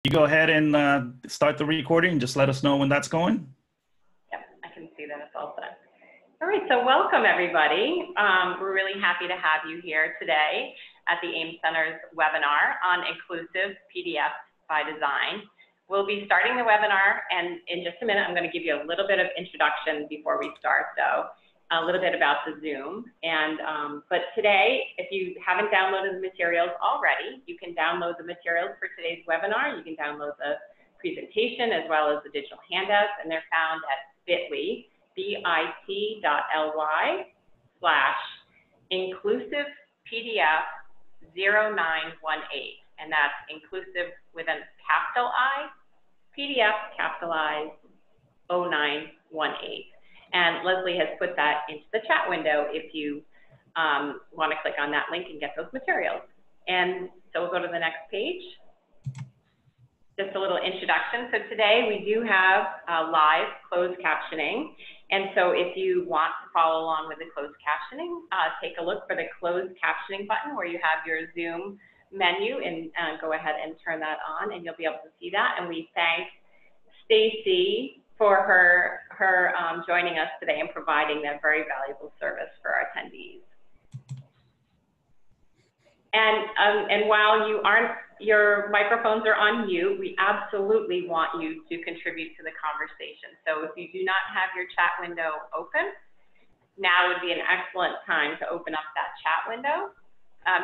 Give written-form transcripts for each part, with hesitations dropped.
You go ahead and start the recording. Just let us know when that's going. Yep, I can see that it's all set. All right, so welcome everybody. We're really happy to have you here today at the AIM Center's webinar on inclusive PDF by design. We'll be starting the webinar, and in just a minute, I'm going to give you a little bit of introduction before we start, though. A little bit about the Zoom. But today, if you haven't downloaded the materials already, you can download the materials for today's webinar. You can download the presentation as well as the digital handouts, and they're found at bit.ly, bit.ly/inclusivepdf0918. And that's inclusive with a capital I, PDF capitalized 0918. And Leslie has put that into the chat window if you want to click on that link and get those materials. And so we'll go to the next page. Just a little introduction. So today we do have live closed captioning. And so if you want to follow along with the closed captioning, take a look for the closed captioning button where you have your Zoom menu, and go ahead and turn that on and you'll be able to see that. And we thank Stacy for her joining us today and providing that very valuable service for our attendees. And while your microphones are on mute, we absolutely want you to contribute to the conversation. So if you do not have your chat window open, now would be an excellent time to open up that chat window.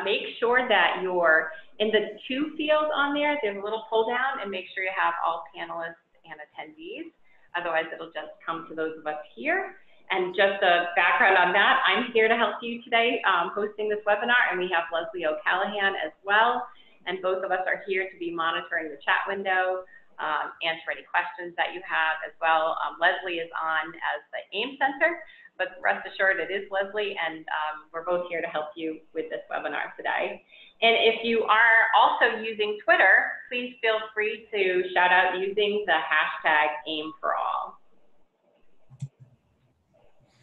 Make sure that you're in the to field on there. There's a little pull down, and make sure you have all panelists and attendees. Otherwise, it'll just come to those of us here. And just a background on that, I'm here to help you today hosting this webinar, and we have Leslie O'Callahan as well. And both of us are here to be monitoring the chat window, answer any questions that you have as well. Leslie is on as the AIM Center, but rest assured it is Leslie, and we're both here to help you with this webinar today. And if you are also using Twitter, please feel free to shout out using the hashtag AIM4All.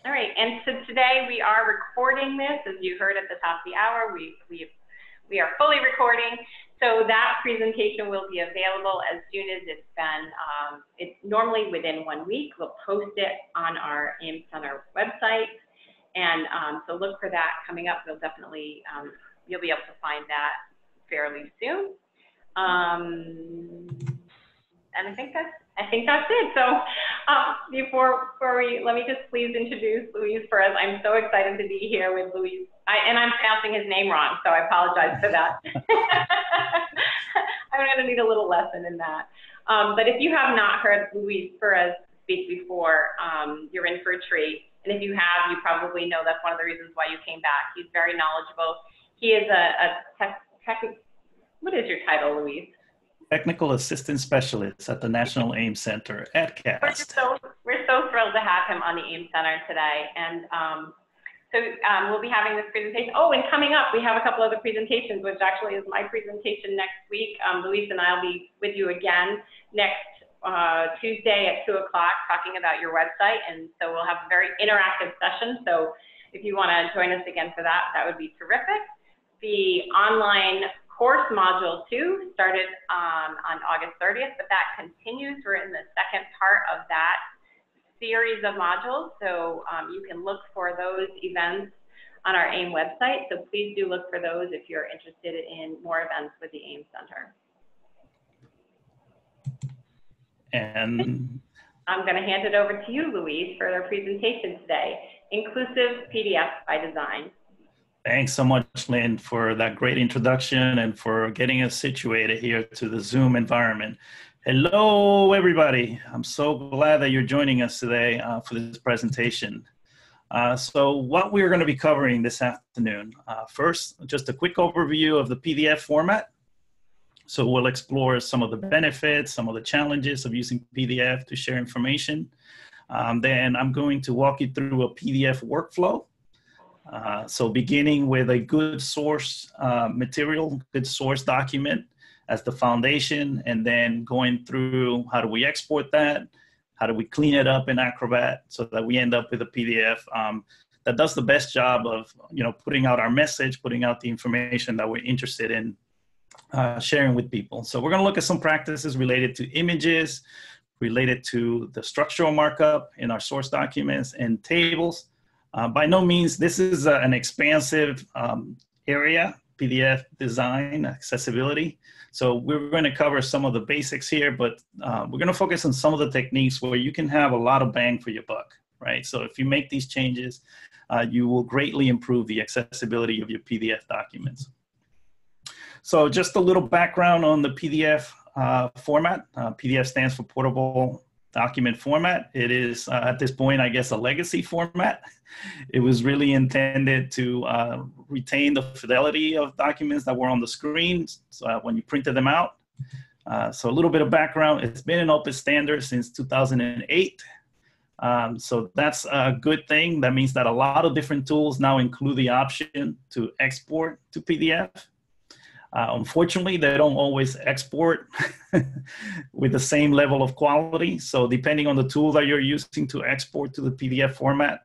All right, and so today we are recording this, as you heard at the top of the hour. We are fully recording, so that presentation will be available as soon as it's been, it's normally within 1 week. We'll post it on our AIM Center website, and so look for that coming up. We'll definitely, you'll be able to find that fairly soon. And I think that's it. So before let me just please introduce Luis Perez. I'm so excited to be here with Luis. And I'm pronouncing his name wrong, so I apologize for that. I'm going to need a little lesson in that. But if you have not heard Luis Perez speak before, you're in for a treat. And if you have, you probably know that's one of the reasons why you came back. He's very knowledgeable. He is what is your title, Luis? Technical Assistant Specialist at the National AIM Center at CAST. We're so thrilled to have him on the AIM Center today. And we'll be having this presentation. Oh, and coming up, we have a couple other presentations, which actually is my presentation next week. Luis and I will be with you again next Tuesday at 2 o'clock talking about your website. And so we'll have a very interactive session. So if you want to join us again for that, that would be terrific. The online course module 2 started on August 30th, but that continues. We're in the second part of that series of modules, so you can look for those events on our AIM website. So please do look for those if you're interested in more events with the AIM Center. And I'm going to hand it over to you, Luis, for our presentation today, Inclusive PDF by Design. Thanks so much, Lynn, for that great introduction and for getting us situated here to the Zoom environment. Hello, everybody. I'm so glad that you're joining us today for this presentation. So what we're going to be covering this afternoon, first, just a quick overview of the PDF format. So we'll explore some of the benefits, some of the challenges of using PDF to share information. Then I'm going to walk you through a PDF workflow. So beginning with a good source material, good source document as the foundation, and then going through how do we export that, how do we clean it up in Acrobat so that we end up with a PDF that does the best job of putting out our message, putting out the information that we're interested in sharing with people. So we're going to look at some practices related to images, related to the structural markup in our source documents and tables. By no means, this is an expansive area, PDF design, accessibility. So we're going to cover some of the basics here, but we're going to focus on some of the techniques where you can have a lot of bang for your buck, right? So if you make these changes, you will greatly improve the accessibility of your PDF documents. So just a little background on the PDF format. PDF stands for Portable Document Format. It is, at this point, I guess, a legacy format. It was really intended to retain the fidelity of documents that were on the screen when you printed them out. So a little bit of background. It's been an open standard since 2008. So that's a good thing. That means that a lot of different tools now include the option to export to PDF. Unfortunately, they don't always export with the same level of quality. So depending on the tool that you're using to export to the PDF format,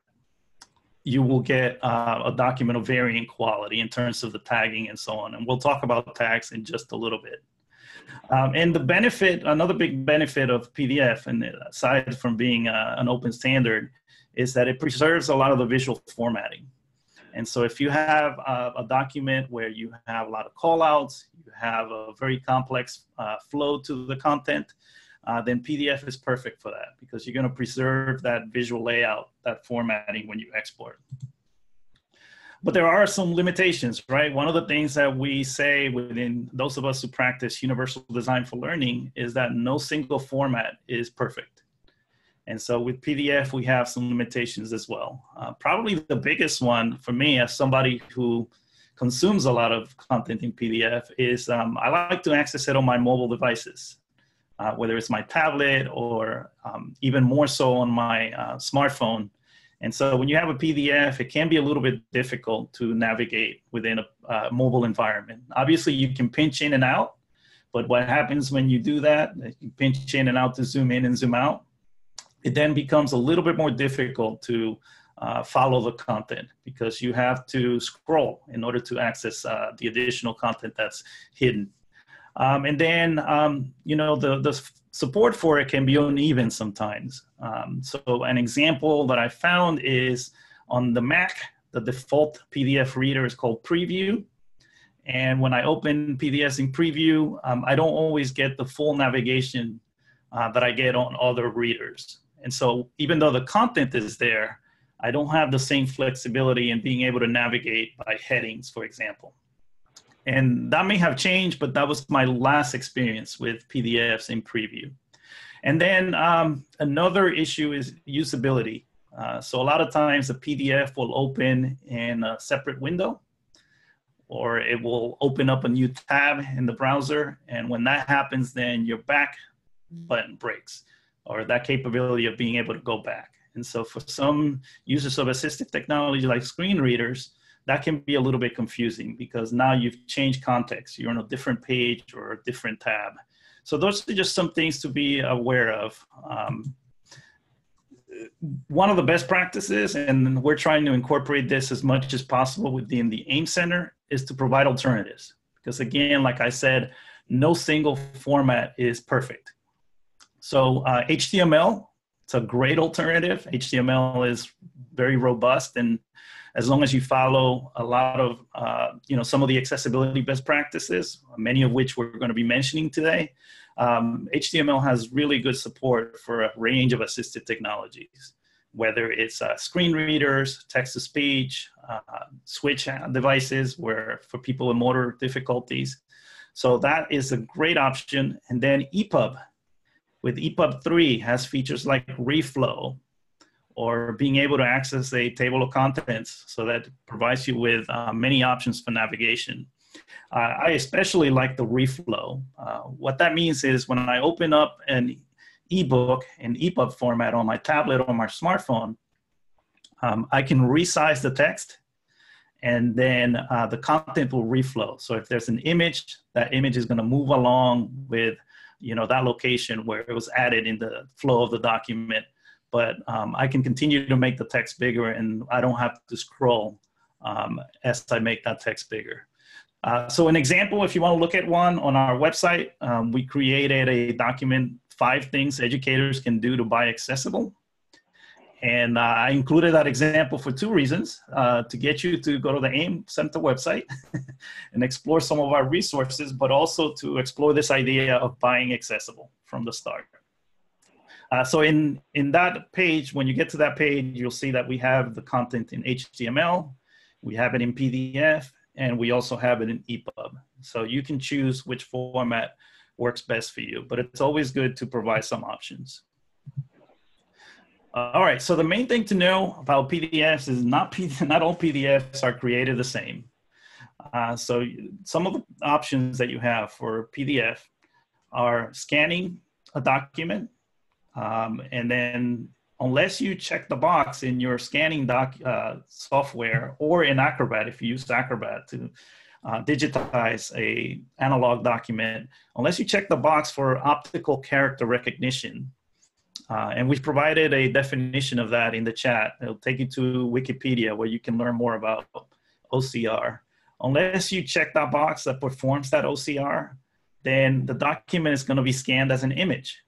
you will get a document of varying quality in terms of the tagging and so on. And we'll talk about tags in just a little bit. And the benefit, another big benefit of PDF, and aside from being an open standard, is that it preserves a lot of the visual formatting. And so if you have a document where you have a lot of callouts, you have a very complex flow to the content, then PDF is perfect for that because you're going to preserve that visual layout, that formatting when you export. But there are some limitations, right? One of the things that we say within those of us who practice universal design for learning is that no single format is perfect. And so with PDF, we have some limitations as well. Probably the biggest one for me as somebody who consumes a lot of content in PDF is I like to access it on my mobile devices, whether it's my tablet or even more so on my smartphone. And so when you have a PDF, it can be a little bit difficult to navigate within a mobile environment. Obviously, you can pinch in and out, but what happens when you do that, you pinch in and out to zoom in and zoom out, it then becomes a little bit more difficult to follow the content because you have to scroll in order to access the additional content that's hidden. And then, you know, the support for it can be uneven sometimes. So an example that I found is on the Mac, the default PDF reader is called Preview. And when I open PDFs in Preview, I don't always get the full navigation that I get on other readers. And so even though the content is there, I don't have the same flexibility in being able to navigate by headings, for example. And that may have changed, but that was my last experience with PDFs in Preview. And then another issue is usability. So a lot of times the PDF will open in a separate window, or it will open up a new tab in the browser. And when that happens, then your back button breaks, or that capability of being able to go back. And so for some users of assistive technology like screen readers, that can be a little bit confusing because now you've changed context. You're on a different page or a different tab. So those are just some things to be aware of. One of the best practices, and we're trying to incorporate this as much as possible within the AIM Center, is to provide alternatives. Because again, like I said, no single format is perfect. So HTML, it's a great alternative. HTML is very robust, and as long as you follow a lot of, you know, some of the accessibility best practices, many of which we're going to be mentioning today, HTML has really good support for a range of assistive technologies, whether it's screen readers, text-to-speech, switch devices where for people with motor difficulties. So that is a great option. And then EPUB, with EPUB 3, has features like reflow, or being able to access a table of contents, so that provides you with many options for navigation. I especially like the reflow. What that means is when I open up an ebook in EPUB format on my tablet or my smartphone, I can resize the text, and then the content will reflow. So if there's an image, that image is going to move along with, you know, that location where it was added in the flow of the document. But I can continue to make the text bigger, and I don't have to scroll as I make that text bigger. So an example, if you want to look at one on our website, we created a document, 5 things educators can do to buy accessible. And I included that example for 2 reasons, to get you to go to the AIM Center website and explore some of our resources, but also to explore this idea of buying accessible from the start. So in that page, when you get to that page, you'll see that we have the content in HTML, we have it in PDF, and we also have it in EPUB. So you can choose which format works best for you, but it's always good to provide some options. All right, so the main thing to know about PDFs is not all PDFs are created the same. So some of the options that you have for PDF are scanning a document, and then unless you check the box in your scanning software or in Acrobat, if you use Acrobat to digitize a analog document, unless you check the box for optical character recognition, and we've provided a definition of that in the chat. It'll take you to Wikipedia where you can learn more about OCR. Unless you check that box that performs that OCR, then the document is going to be scanned as an image.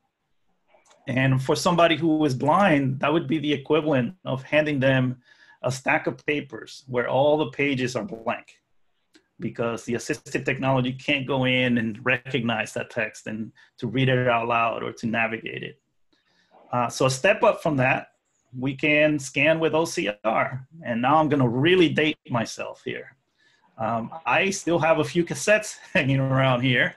And for somebody who is blind, that would be the equivalent of handing them a stack of papers where all the pages are blank, because the assistive technology can't go in and recognize that text and to read it out loud or to navigate it. So a step up from that, we can scan with OCR. And now I'm going to really date myself here. I still have a few cassettes hanging around here.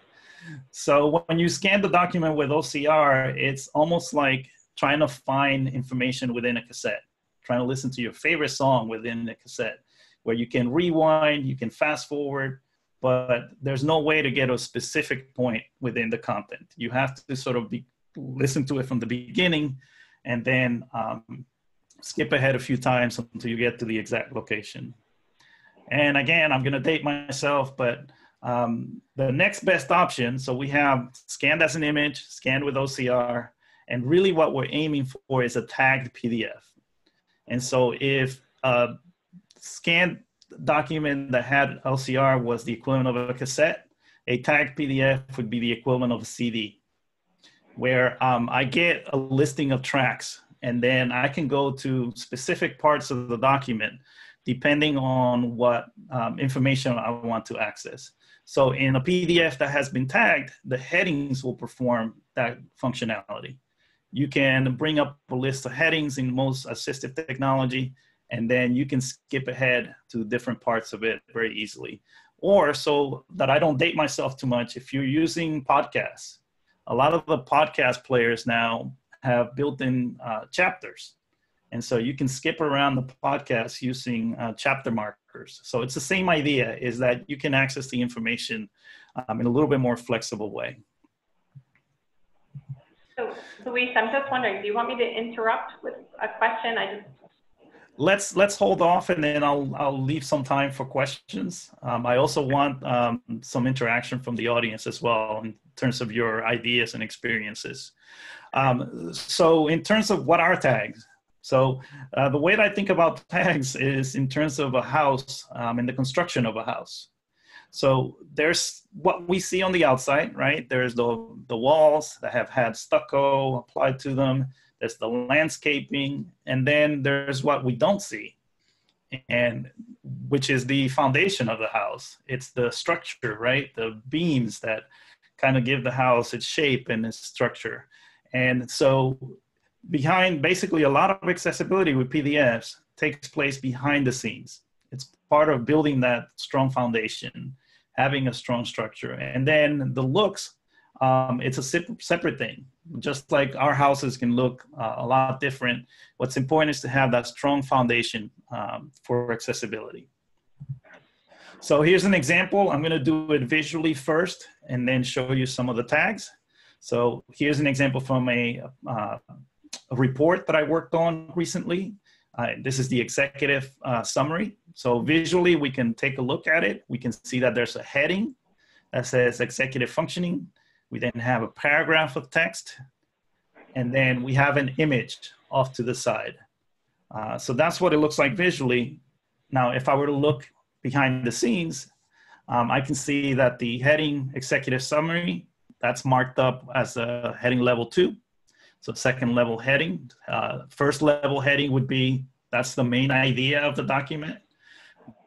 So when you scan the document with OCR, it's almost like trying to find information within a cassette, trying to listen to your favorite song within the cassette, where you can rewind, you can fast forward, but there's no way to get a specific point within the content. You have to sort of listen to it from the beginning and then skip ahead a few times until you get to the exact location. And again, I'm going to date myself, but the next best option, so we have scanned as an image, scanned with OCR, and really what we're aiming for is a tagged PDF. And so if a scanned document that had OCR was the equivalent of a cassette, a tagged PDF would be the equivalent of a CD, where I get a listing of tracks, and then I can go to specific parts of the document depending on what information I want to access. So in a PDF that has been tagged, the headings will perform that functionality. You can bring up a list of headings in most assistive technology, and then you can skip ahead to different parts of it very easily. Or, so that I don't date myself too much, if you're using podcasts, a lot of the podcast players now have built-in chapters. And so you can skip around the podcast using chapter markers. So it's the same idea, is that you can access the information in a little bit more flexible way. So Luis, I'm just wondering, do you want me to interrupt with a question? Let's hold off, and then I'll leave some time for questions. I also want some interaction from the audience as well in terms of your ideas and experiences. So in terms of what are tags? So the way that I think about tags is in terms of a house and the construction of a house. So there's what we see on the outside, right? There's the walls that have had stucco applied to them. There's the landscaping, and then there's what we don't see, and which is the foundation of the house. It's the structure, right? The beams that kind of give the house its shape and its structure. And so basically a lot of accessibility with PDFs takes place behind the scenes. It's part of building that strong foundation, having a strong structure. And then the looks, it's a separate thing. Just like our houses can look a lot different, what's important is to have that strong foundation for accessibility. So here's an example. I'm gonna do it visually first and then show you some of the tags. So here's an example from a report that I worked on recently. This is the executive summary. So visually, we can take a look at it. We can see that there's a heading that says executive functioning. We then have a paragraph of text, and then we have an image off to the side. So that's what it looks like visually. Now, if I were to look behind the scenes, I can see that the heading executive summary, that's marked up as a heading level 2. So second level heading. First level heading would be, that's the main idea of the document.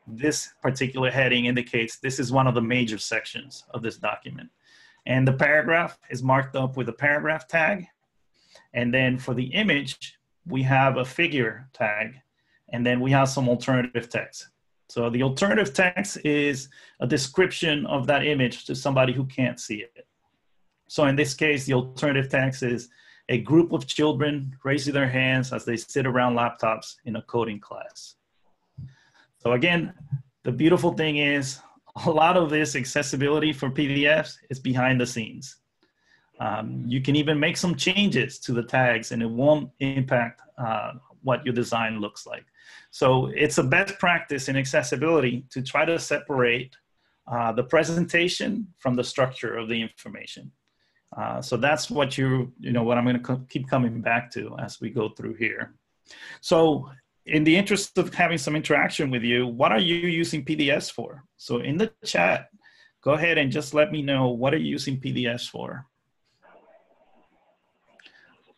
This particular heading indicates this is one of the major sections of this document. And the paragraph is marked up with a paragraph tag. And then for the image, we have a figure tag. And then we have some alternative text. So the alternative text is a description of that image to somebody who can't see it. So in this case, the alternative text is a group of children raising their hands as they sit around laptops in a coding class. So again, the beautiful thing is a lot of this accessibility for PDFs is behind the scenes. You can even make some changes to the tags and it won't impact what your design looks like. So it's a best practice in accessibility to try to separate the presentation from the structure of the information. So that's what what I'm going to keep coming back to as we go through here. So in the interest of having some interaction with you, what are you using PDFs for? So in the chat, go ahead and just let me know, what are you using PDFs for?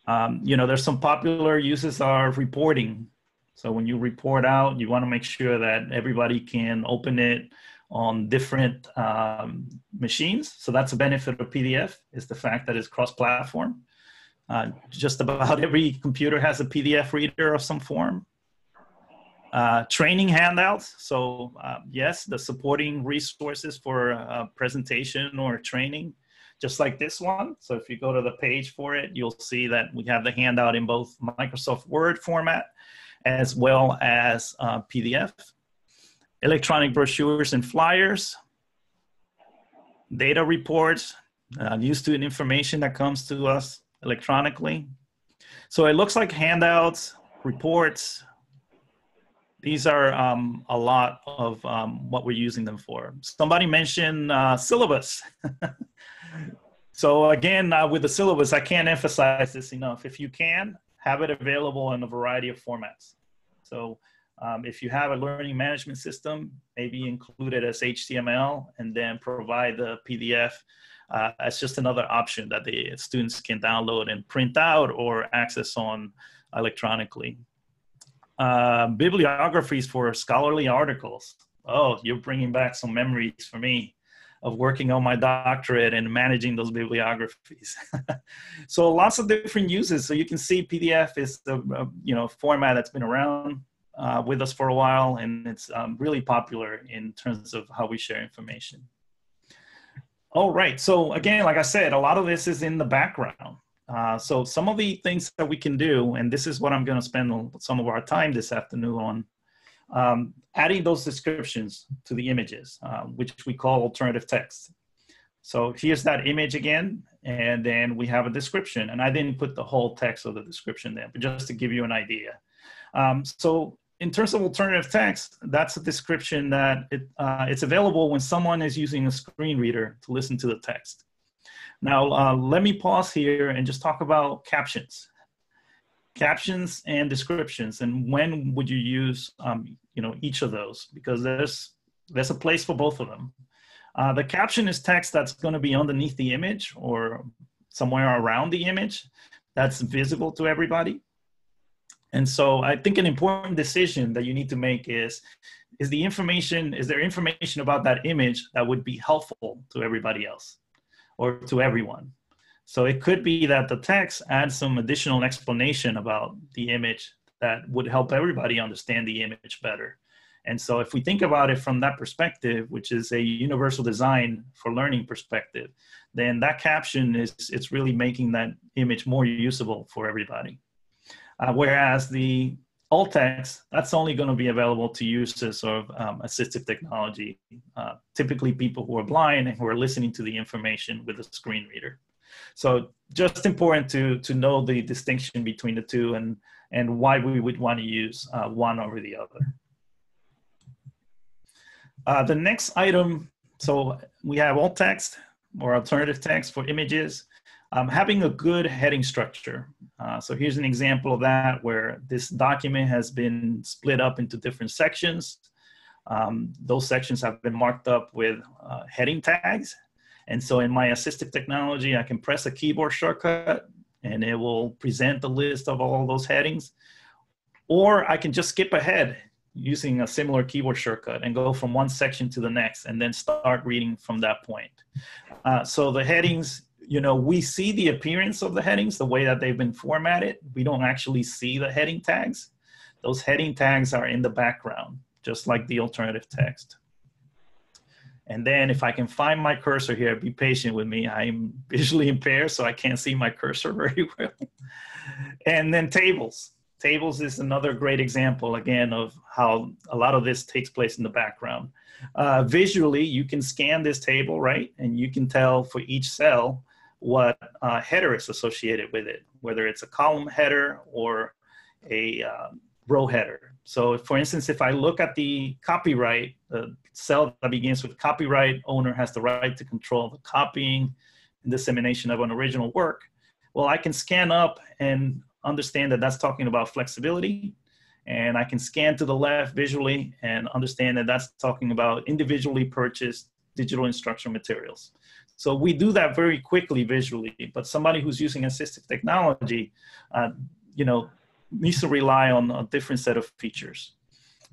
There's some popular uses are reporting. So when you report out, you want to make sure that everybody can open it on different machines. So that's a benefit of PDF, is the fact that it's cross-platform. Just about every computer has a PDF reader of some form. Training handouts. So yes, the supporting resources for a presentation or training, just like this one. So if you go to the page for it, you'll see that we have the handout in both Microsoft Word format as well as PDF. Electronic brochures and flyers, data reports, new student information that comes to us electronically. So it looks like handouts, reports, these are a lot of what we're using them for. Somebody mentioned syllabus. So again, with the syllabus, I can't emphasize this enough. If you can, have it available in a variety of formats. So if you have a learning management system, maybe include it as HTML and then provide the PDF as just another option that the students can download and print out or access on electronically. Bibliographies for scholarly articles. Oh, you're bringing back some memories for me of working on my doctorate and managing those bibliographies. So lots of different uses. So you can see PDF is the format that's been around with us for a while, and it's really popular in terms of how we share information. All right, so again, like I said, a lot of this is in the background. So some of the things that we can do, and this is what I'm going to spend some of our time this afternoon on, adding those descriptions to the images, which we call alternative text. So here's that image again, and then we have a description. And I didn't put the whole text of the description there, but just to give you an idea. So in terms of alternative text, that's a description that it's available when someone is using a screen reader to listen to the text. Now, let me pause here and just talk about captions. Captions and descriptions, and when would you use each of those, because there's a place for both of them. The caption is text that's going to be underneath the image or somewhere around the image that's visible to everybody. And so I think an important decision that you need to make is there information about that image that would be helpful to everybody else or to everyone? So it could be that the text adds some additional explanation about the image that would help everybody understand the image better. And so if we think about it from that perspective, which is a universal design for learning perspective, then that caption it's really making that image more usable for everybody. Whereas the alt text, that's only going to be available to users of assistive technology, typically people who are blind and who are listening to the information with a screen reader. So just important to know the distinction between the two and why we would want to use one over the other. The next item, so we have alt text or alternative text for images. Having a good heading structure. So here's an example of that where this document has been split up into different sections. Those sections have been marked up with heading tags. And so in my assistive technology, I can press a keyboard shortcut and it will present the list of all those headings. Or I can just skip ahead using a similar keyboard shortcut and go from one section to the next and then start reading from that point. So the headings, you know, we see the appearance of the headings, the way that they've been formatted. We don't actually see the heading tags. Those heading tags are in the background, just like the alternative text. And then if I can find my cursor here, be patient with me. I'm visually impaired, so I can't see my cursor very well. And then tables. Tables is another great example, again, of how a lot of this takes place in the background. Visually, you can scan this table, right? And you can tell for each cell what header is associated with it, whether it's a column header or a row header. So for instance, if I look at the copyright, the cell that begins with copyright owner has the right to control the copying and dissemination of an original work. Well, I can scan up and understand that that's talking about flexibility. And I can scan to the left visually and understand that that's talking about individually purchased digital instructional materials. So we do that very quickly visually, but somebody who's using assistive technology, you know, needs to rely on a different set of features.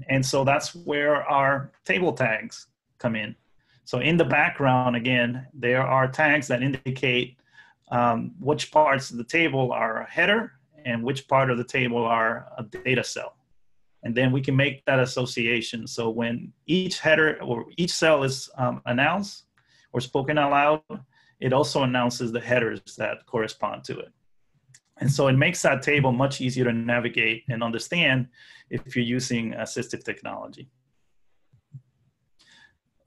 And so that's where our table tags come in. So in the background, again, there are tags that indicate which parts of the table are a header and which part of the table are a data cell. And then we can make that association. So when each header or each cell is announced or spoken out loud, it also announces the headers that correspond to it. And so it makes that table much easier to navigate and understand if you're using assistive technology.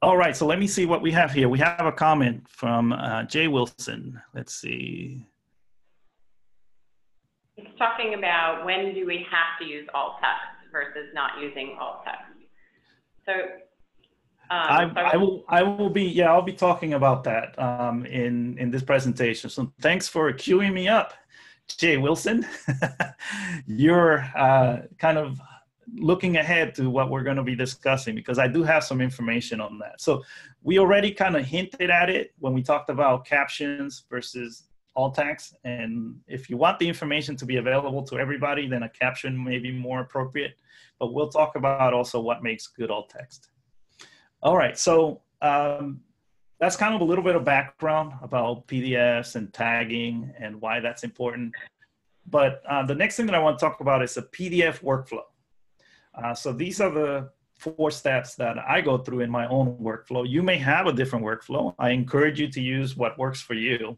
All right, so let me see what we have here. We have a comment from Jay Wilson. Let's see. It's talking about when do we have to use alt text versus not using alt text. So I'll be talking about that in this presentation. So thanks for queuing me up, Jay Wilson. You're kind of looking ahead to what we're going to be discussing, because I do have some information on that. So we already kind of hinted at it when we talked about captions versus alt text. And if you want the information to be available to everybody, then a caption may be more appropriate. But we'll talk about also what makes good alt text. All right, so that's kind of a little bit of background about PDFs and tagging and why that's important. But the next thing that I want to talk about is a PDF workflow. So these are the 4 steps that I go through in my own workflow. You may have a different workflow. I encourage you to use what works for you.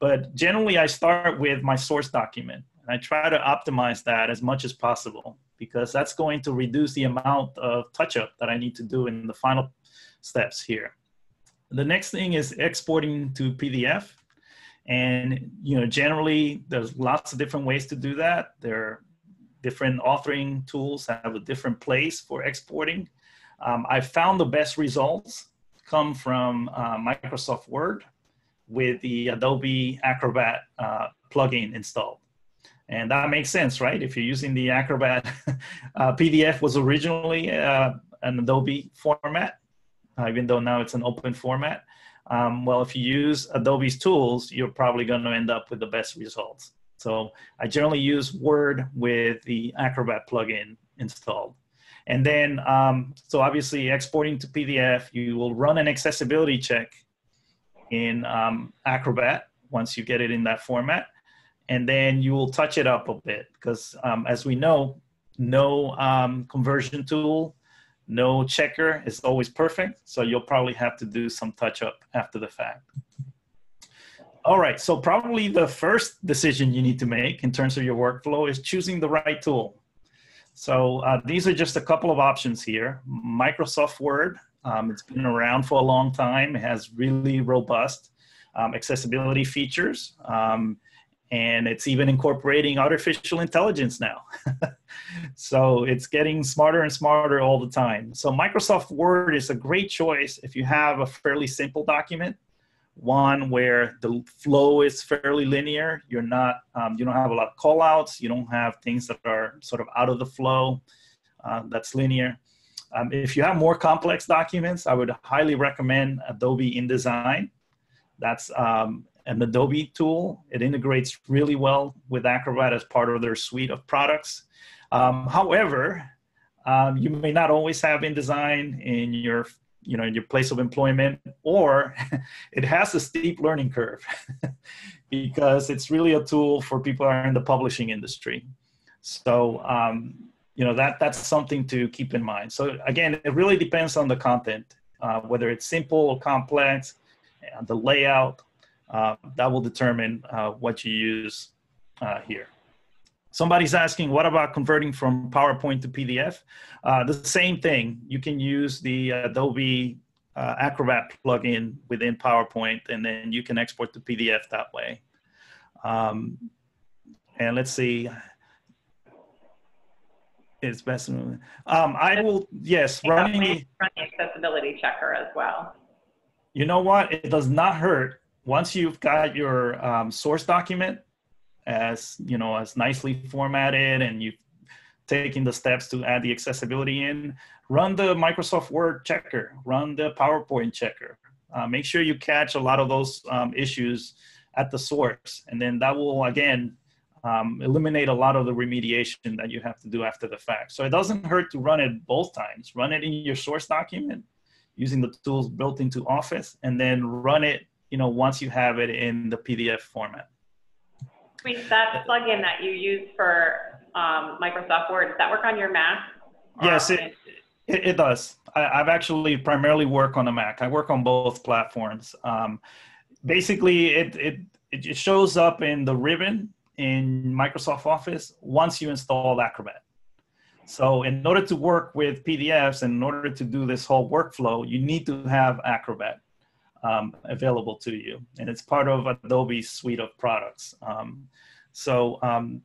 But generally, I start with my source document. And I try to optimize that as much as possible, because that's going to reduce the amount of touch-up that I need to do in the final steps here. The next thing is exporting to PDF. And generally, there's lots of different ways to do that. There are different authoring tools that have a different place for exporting. I found the best results come from Microsoft Word with the Adobe Acrobat plugin installed. And that makes sense, right? If you're using the Acrobat, PDF was originally an Adobe format, even though now it's an open format. Well, if you use Adobe's tools, you're probably going to end up with the best results. So I generally use Word with the Acrobat plugin installed. And then, so obviously exporting to PDF, you will run an accessibility check in Acrobat once you get it in that format. And then you will touch it up a bit, because as we know, no conversion tool, no checker is always perfect. So you'll probably have to do some touch up after the fact. All right, so probably the first decision you need to make in terms of your workflow is choosing the right tool. So these are just a couple of options here. Microsoft Word, it's been around for a long time. It has really robust accessibility features. And it's even incorporating artificial intelligence now. So it's getting smarter and smarter all the time. So Microsoft Word is a great choice if you have a fairly simple document, one where the flow is fairly linear. You're not, you don't have a lot of call outs. You don't have things that are sort of out of the flow that's linear. If you have more complex documents, I would highly recommend Adobe InDesign. That's an Adobe tool. It integrates really well with Acrobat as part of their suite of products. However, you may not always have InDesign in your, in your place of employment, or it has a steep learning curve because it's really a tool for people who are in the publishing industry. So, that's something to keep in mind. So again, it really depends on the content, whether it's simple or complex, the layout, that will determine what you use here. Somebody's asking, what about converting from PowerPoint to PDF? The same thing. You can use the Adobe Acrobat plugin within PowerPoint, and then you can export to PDF that way. And let's see. It's best. I will, yes, running accessibility checker as well. You know what? It does not hurt. Once you've got your source document as nicely formatted, and you've taken the steps to add the accessibility in, run the Microsoft Word checker, run the PowerPoint checker. Make sure you catch a lot of those issues at the source, and then that will, again, eliminate a lot of the remediation that you have to do after the fact. So it doesn't hurt to run it both times. Run it in your source document using the tools built into Office, and then run it, once you have it in the PDF format. Wait, that plugin that you use for Microsoft Word, does that work on your Mac? Yes, it does. I've actually primarily work on a Mac. I work on both platforms. Basically, it shows up in the ribbon in Microsoft Office once you install Acrobat. So in order to work with PDFs and in order to do this whole workflow, you need to have Acrobat available to you. And it's part of Adobe's suite of products. So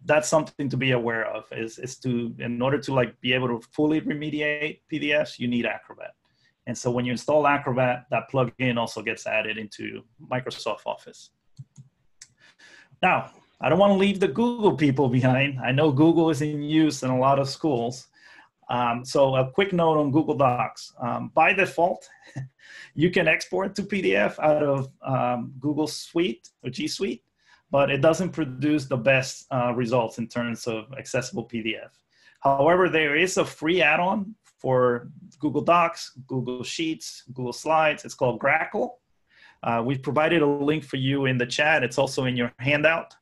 that's something to be aware of, in order to be able to fully remediate PDFs, you need Acrobat. And so when you install Acrobat, that plugin also gets added into Microsoft Office. Now, I don't want to leave the Google people behind. I know Google is in use in a lot of schools. So a quick note on Google Docs. By default, you can export to PDF out of Google Suite or G Suite, but it doesn't produce the best results in terms of accessible PDF. However, there is a free add-on for Google Docs, Google Sheets, Google Slides. It's called Grackle. We've provided a link for you in the chat. It's also in your handout.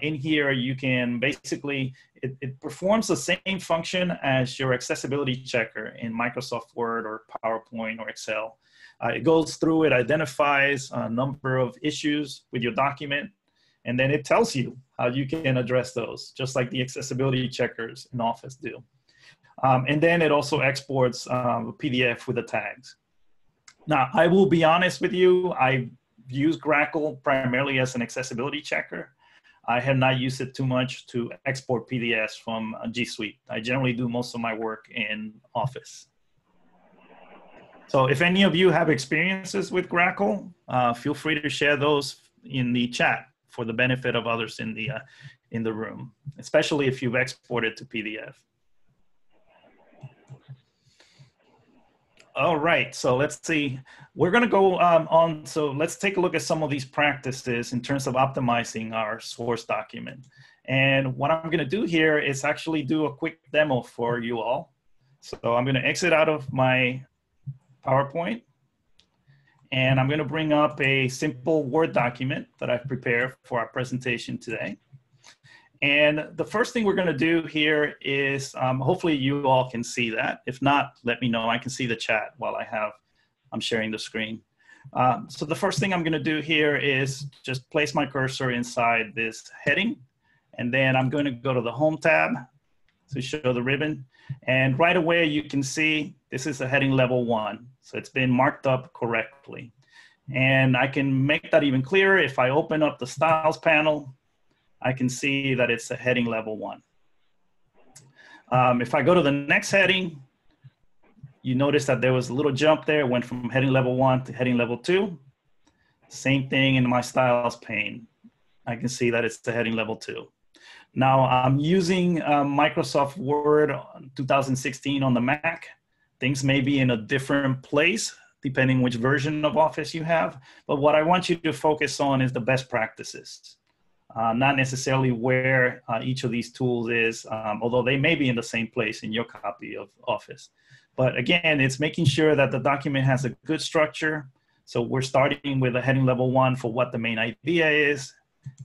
In here, you can basically, it performs the same function as your accessibility checker in Microsoft Word or PowerPoint or Excel. It goes through, it identifies a number of issues with your document, and then it tells you how you can address those, just like the accessibility checkers in Office do. And then it also exports a PDF with the tags. Now, I will be honest with you, I use Grackle primarily as an accessibility checker. I have not used it too much to export PDFs from G Suite. I generally do most of my work in Office. So if any of you have experiences with Grackle, feel free to share those in the chat for the benefit of others in the room, especially if you've exported to PDF. All right, so let's see. We're going to go on. So let's take a look at some of these practices in terms of optimizing our source document. And what I'm going to do here is actually do a quick demo for you all. So I'm going to exit out of my PowerPoint, and I'm going to bring up a simple Word document that I've prepared for our presentation today. And the first thing we're going to do here is, hopefully you all can see that. If not, let me know. I can see the chat while I'm sharing the screen. So the first thing I'm going to do here is just place my cursor inside this heading. And then I'm going to go to the Home tab to show the ribbon. And right away, you can see this is a heading level 1. So it's been marked up correctly. And I can make that even clearer. If I open up the Styles panel, I can see that it's a heading level 1. If I go to the next heading, you notice that there was a little jump there. It went from heading level 1 to heading level 2. Same thing in my Styles pane. I can see that it's the heading level 2. Now I'm using Microsoft Word 2016 on the Mac. Things may be in a different place depending which version of Office you have. But what I want you to focus on is the best practices, not necessarily where each of these tools is, although they may be in the same place in your copy of Office. But again, it's making sure that the document has a good structure. So we're starting with a heading level 1 for what the main idea is.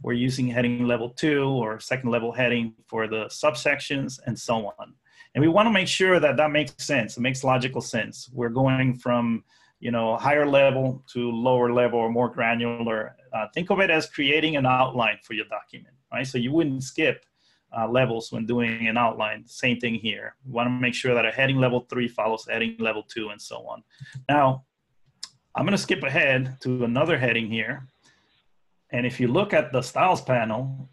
We're using heading level 2 or second level heading for the subsections and so on. And we want to make sure that that makes sense. It makes logical sense. We're going from, you know, higher level to lower level or more granular. Think of it as creating an outline for your document, right? So you wouldn't skip levels when doing an outline. Same thing here. We want to make sure that a heading level 3 follows heading level 2 and so on. Now, I'm going to skip ahead to another heading here. And if you look at the styles panel,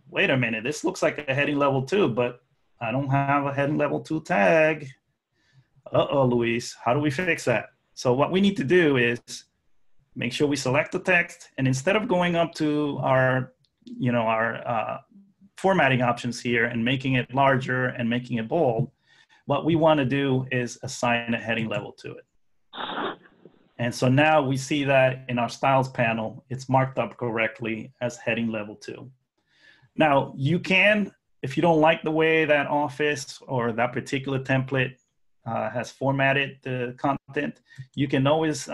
wait a minute, this looks like a heading level 2, but I don't have a heading level 2 tag. Luis, how do we fix that? So what we need to do is make sure we select the text, and instead of going up to our, you know, our formatting options here and making it larger and making it bold, what we want to do is assign a heading level to it. And so now we see that in our styles panel, it's marked up correctly as heading level 2. Now you can, if you don't like the way that Office or that particular template has formatted the content, you can always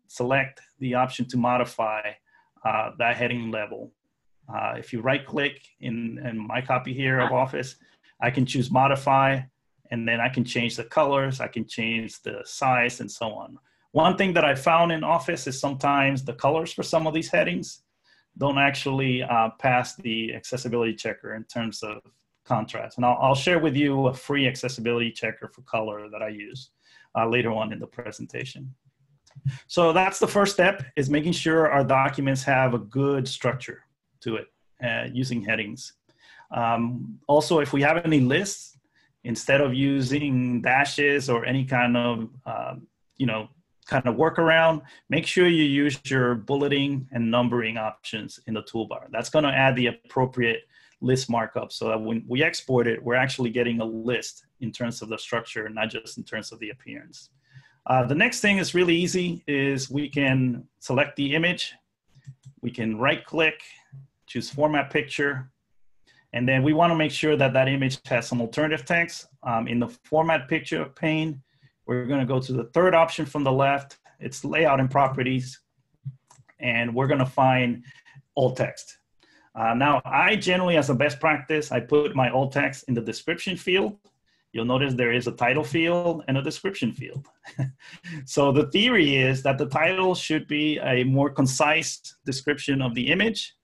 select the option to modify that heading level. If you right click in my copy here of Office, I can choose modify, and then I can change the colors, I can change the size and so on. One thing that I found in Office is sometimes the colors for some of these headings don't actually pass the accessibility checker in terms of contrast. And I'll share with you a free accessibility checker for color that I use later on in the presentation. So that's the first step, is making sure our documents have a good structure to it using headings. Also, if we have any lists, instead of using dashes or any kind of, workaround, make sure you use your bulleting and numbering options in the toolbar. That's going to add the appropriate list markup so that when we export it, we're actually getting a list in terms of the structure, not just in terms of the appearance. The next thing is really easy, is we can select the image. We can right click, choose format picture, and then we want to make sure that that image has some alternative text. In the format picture pane, we're going to go to the third option from the left. It's layout and properties, and we're going to find alt text. Now, I generally, as a best practice, I put my alt text in the description field. You'll notice there is a title field and a description field. So the theory is that the title should be a more concise description of the image.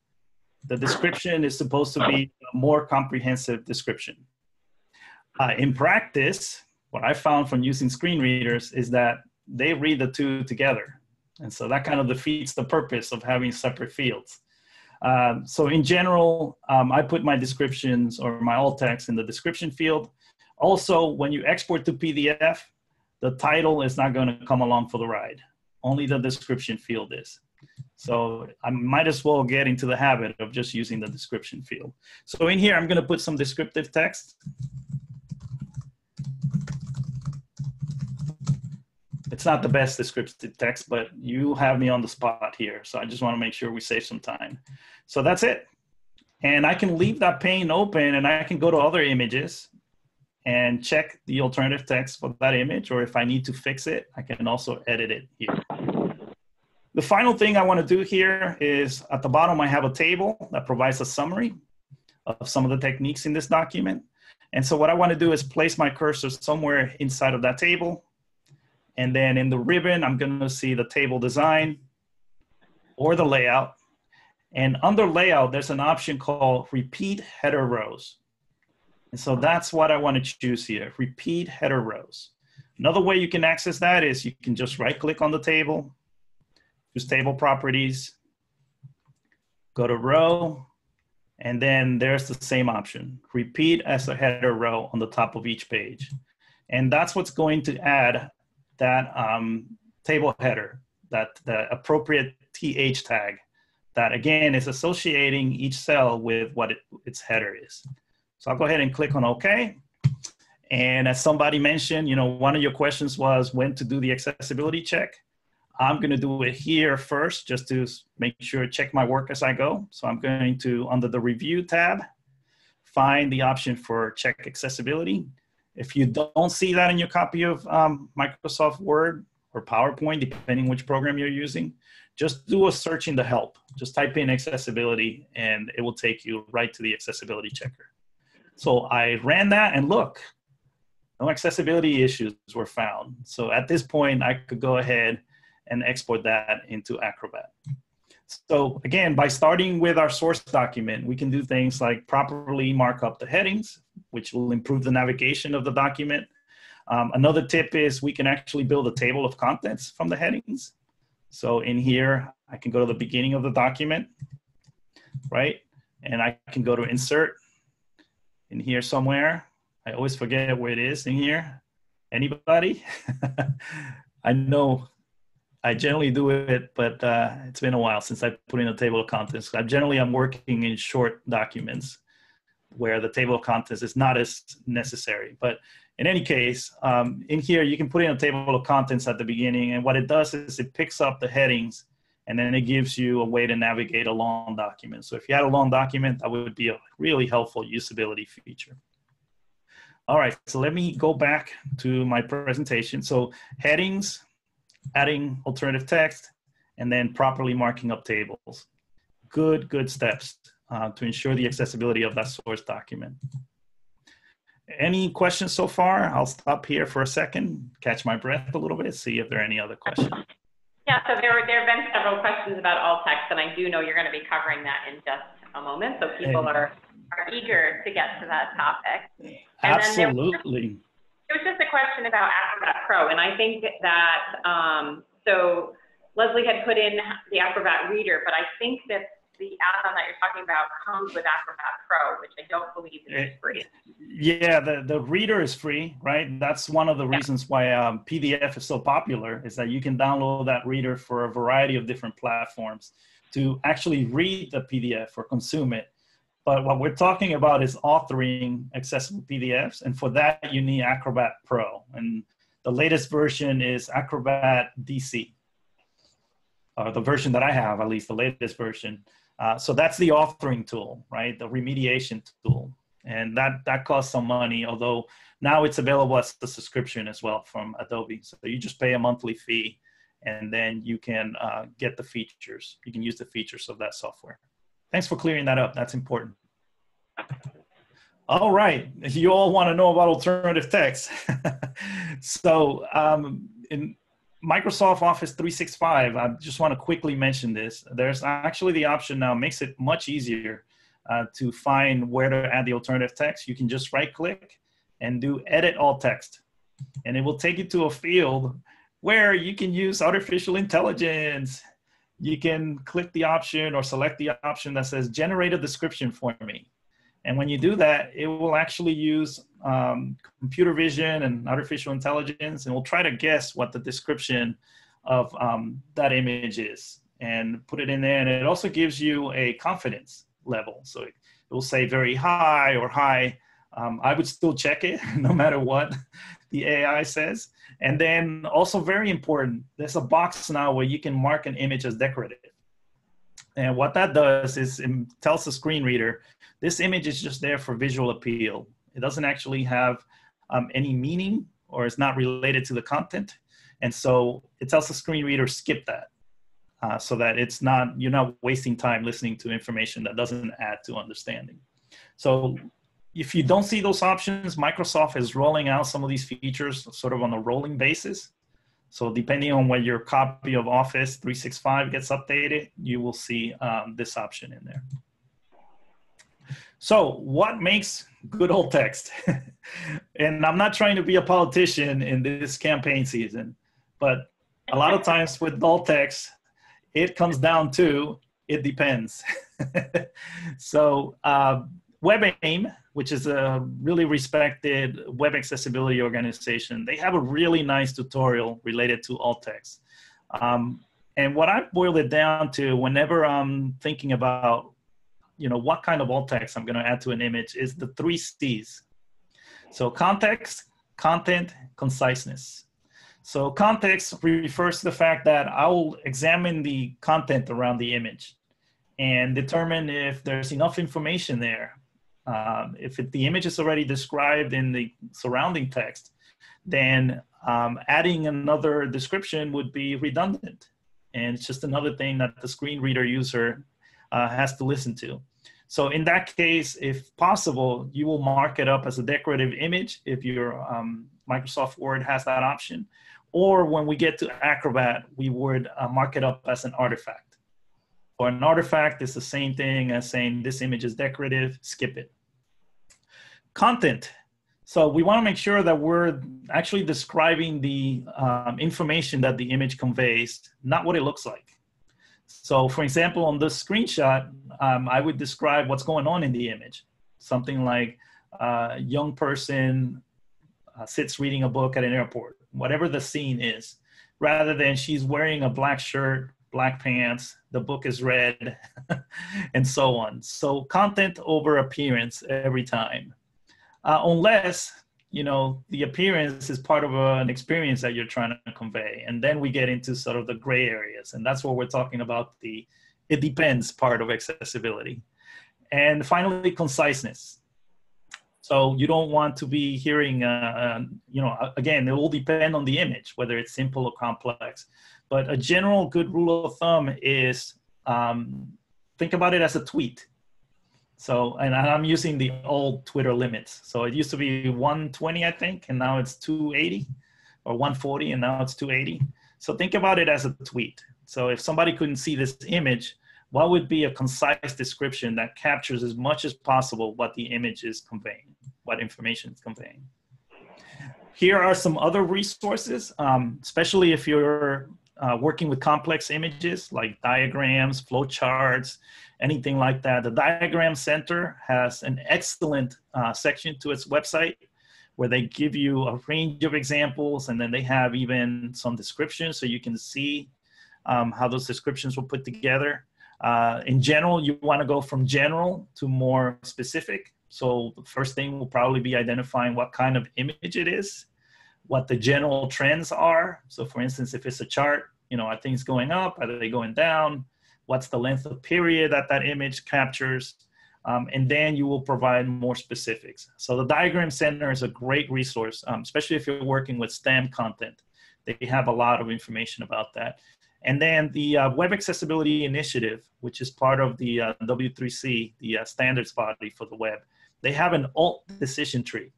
The description is supposed to be a more comprehensive description. In practice, what I found from using screen readers is that they read the two together. And so that kind of defeats the purpose of having separate fields. So in general, I put my descriptions or my alt text in the description field. Also, when you export to PDF, the title is not going to come along for the ride. Only the description field is. So I might as well get into the habit of just using the description field. So in here, I'm going to put some descriptive text. It's not the best descriptive text, but you have me on the spot here. So I just want to make sure we save some time. So that's it. And I can leave that pane open, and I can go to other images and check the alternative text for that image. Or if I need to fix it, I can also edit it here. The final thing I want to do here is at the bottom, I have a table that provides a summary of some of the techniques in this document. And so what I want to do is place my cursor somewhere inside of that table. And then in the ribbon, I'm going to see the table design or the layout. And under layout, there's an option called repeat header rows. And so that's what I want to choose here, repeat header rows. Another way you can access that is you can just right click on the table, choose table properties, go to row, and then there's the same option, repeat as a header row on the top of each page. And that's what's going to add that table header, that the appropriate TH tag that, again, is associating each cell with what its header is. So I'll go ahead and click on OK. And as somebody mentioned, you know, one of your questions was when to do the accessibility check. I'm going to do it here first, just to make sure, check my work as I go. So I'm going to, under the Review tab, find the option for Check Accessibility. If you don't see that in your copy of Microsoft Word or PowerPoint, depending which program you're using, just do a search in the help. Just type in accessibility, and it will take you right to the accessibility checker. So I ran that, and look, no accessibility issues were found. So at this point, I could go ahead and export that into Acrobat. So again, by starting with our source document, we can do things like properly mark up the headings, which will improve the navigation of the document. Another tip is we can actually build a table of contents from the headings. So in here, I can go to the beginning of the document, right? And I can go to Insert in here somewhere. I always forget where it is in here. Anybody? I know I generally do it, but it's been a while since I put in a table of contents. I'm working in short documents where the table of contents is not as necessary. But in any case, in here, you can put in a table of contents at the beginning. And what it does is it picks up the headings, and then it gives you a way to navigate a long document. So if you had a long document, that would be a really helpful usability feature. All right, so let me go back to my presentation. So headings, adding alternative text, and then properly marking up tables. Good steps to ensure the accessibility of that source document. Any questions so far? I'll stop here for a second, catch my breath a little bit, see if there are any other questions. Yeah, so there have been several questions about alt text, and I do know you're going to be covering that in just a moment, so people are eager to get to that topic. And absolutely. There was just a question about Acrobat Pro, and I think that, so Leslie had put in the Acrobat Reader, but I think that the add-on that you're talking about comes with Acrobat Pro, which I don't believe is free. Yeah, the Reader is free, right? That's one of the reasons why PDF is so popular, is that you can download that Reader for a variety of different platforms to actually read the PDF or consume it. But what we're talking about is authoring accessible PDFs, and for that you need Acrobat Pro. And the latest version is Acrobat DC, or the version that I have, at least the latest version. So that's the authoring tool, right? The remediation tool. And that costs some money, although now it's available as a subscription as well from Adobe. So you just pay a monthly fee, and then you can get the features. You can use the features of that software. Thanks for clearing that up. That's important. All right. You all want to know about alternative text. So in Microsoft Office 365, I just want to quickly mention this. There's actually the option now, makes it much easier to find where to add the alternative text. You can just right click and do Edit All Text. And it will take you to a field where you can use artificial intelligence. You can click the option or select the option that says generate a description for me. And when you do that, it will actually use computer vision and artificial intelligence, and will try to guess what the description of that image is and put it in there. And it also gives you a confidence level. So it will say very high or high. I would still check it no matter what the AI says. And then also very important, there's a box now where you can mark an image as decorative. And what that does is it tells the screen reader, this image is just there for visual appeal. It doesn't actually have any meaning, or it's not related to the content. And so it tells the screen reader, skip that, so that it's not, you're not wasting time listening to information that doesn't add to understanding. So if you don't see those options, Microsoft is rolling out some of these features sort of on a rolling basis. So depending on when your copy of Office 365 gets updated, you will see this option in there. So what makes good old text? And I'm not trying to be a politician in this campaign season, but a lot of times with alt text, it comes down to, it depends. So WebAIM, which is a really respected web accessibility organization, they have a really nice tutorial related to alt text. And what I boil it down to whenever I'm thinking about, what kind of alt text I'm going to add to an image is the 3 C's. So context, content, conciseness. So context refers to the fact that I will examine the content around the image and determine if there's enough information there. If the image is already described in the surrounding text, then adding another description would be redundant. And it's just another thing that the screen reader user has to listen to. So in that case, if possible, you will mark it up as a decorative image if your Microsoft Word has that option. Or when we get to Acrobat, we would mark it up as an artifact. Or an artifact is the same thing as saying this image is decorative, skip it. Content. So we want to make sure that we're actually describing the information that the image conveys, not what it looks like. So for example, on this screenshot, I would describe what's going on in the image. Something like a young person sits reading a book at an airport, whatever the scene is, rather than she's wearing a black shirt, black pants, the book is red, and so on. So content over appearance every time. Unless, the appearance is part of an experience that you're trying to convey. And then we get into sort of the gray areas. And that's what we're talking about, the it depends part of accessibility. And finally, conciseness. So you don't want to be hearing, again, it will depend on the image, whether it's simple or complex. But a general good rule of thumb is think about it as a tweet. So, and I'm using the old Twitter limits. So it used to be 120, I think, and now it's 280, or 140, and now it's 280. So think about it as a tweet. So if somebody couldn't see this image, what would be a concise description that captures as much as possible what the image is conveying, what information it's conveying? Here are some other resources, especially if you're working with complex images like diagrams, flowcharts, anything like that. The Diagram Center has an excellent section to its website where they give you a range of examples, and then they have even some descriptions so you can see how those descriptions were put together. In general, you want to go from general to more specific. So the first thing will probably be identifying what kind of image it is, what the general trends are. So for instance, if it's a chart, are things going up? Are they going down? What's the length of period that that image captures? And then you will provide more specifics. So the Diagram Center is a great resource, especially if you're working with STEM content. They have a lot of information about that. And then the Web Accessibility Initiative, which is part of the W3C, the standards body for the web, they have an alt decision tree.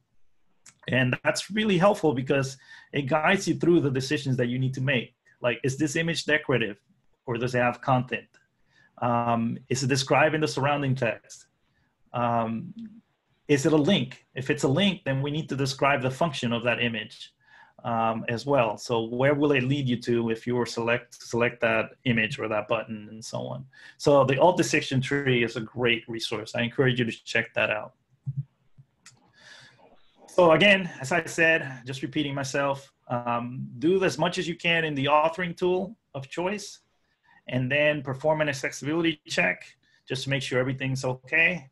And that's really helpful because it guides you through the decisions that you need to make. Like, is this image decorative or does it have content? Is it described in the surrounding text? Is it a link? If it's a link, then we need to describe the function of that image as well. So where will it lead you to if you were select that image or that button and so on. So the alt decision tree is a great resource. I encourage you to check that out. So again, as I said, just repeating myself, do as much as you can in the authoring tool of choice, and then perform an accessibility check just to make sure everything's okay.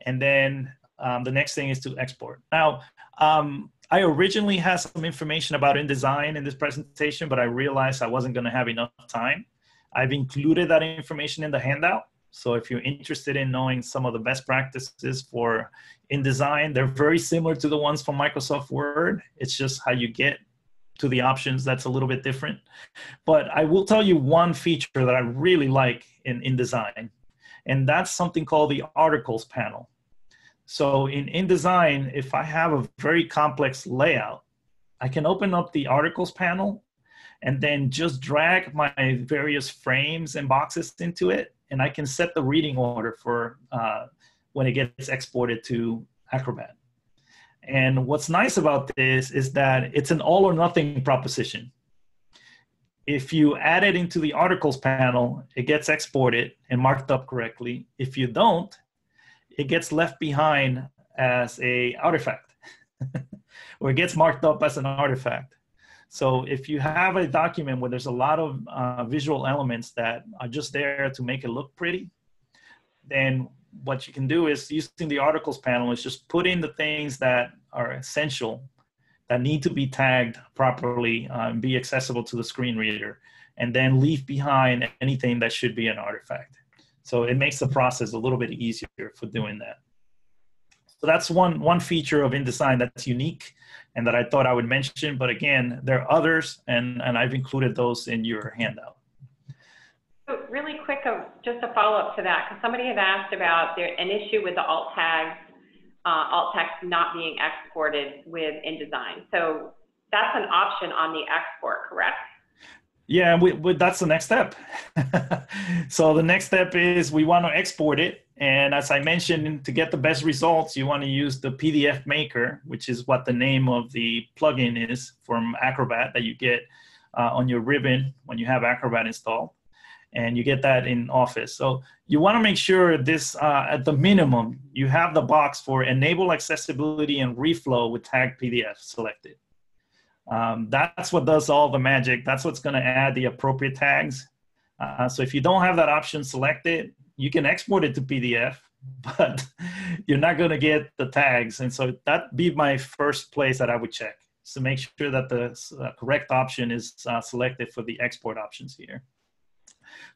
And then the next thing is to export. Now, I originally had some information about InDesign in this presentation, but I realized I wasn't gonna have enough time. I've included that information in the handout. So if you're interested in knowing some of the best practices for InDesign, they're very similar to the ones from Microsoft Word. It's just how you get to the options that's a little bit different. But I will tell you one feature that I really like in InDesign, and that's something called the articles panel. So in InDesign, if I have a very complex layout, I can open up the articles panel and then just drag my various frames and boxes into it. And I can set the reading order for when it gets exported to Acrobat. And what's nice about this is that it's an all or nothing proposition. If you add it into the articles panel, it gets exported and marked up correctly. If you don't, it gets left behind as an artifact, or it gets marked up as an artifact. So if you have a document where there's a lot of visual elements that are just there to make it look pretty, then what you can do is, using the articles panel, is just put in the things that are essential, that need to be tagged properly and be accessible to the screen reader, and then leave behind anything that should be an artifact. So it makes the process a little bit easier for doing that. So that's one feature of InDesign that's unique and that I thought I would mention. But again, there are others, and I've included those in your handout. So really quick, just a follow-up to that, because somebody had asked about an issue with the alt tags, alt text not being exported with InDesign. So that's an option on the export, correct? Yeah, that's the next step. So the next step is we want to export it. And as I mentioned, to get the best results, you want to use the PDF Maker, which is what the name of the plugin is from Acrobat that you get on your ribbon when you have Acrobat installed. And you get that in Office. So you want to make sure this, at the minimum, you have the box for Enable Accessibility and Reflow with Tag PDF selected. That's what does all the magic. That's what's going to add the appropriate tags. So if you don't have that option selected, you can export it to PDF, but you're not going to get the tags. And so that'd be my first place that I would check, to make sure that the correct option is selected for the export options here.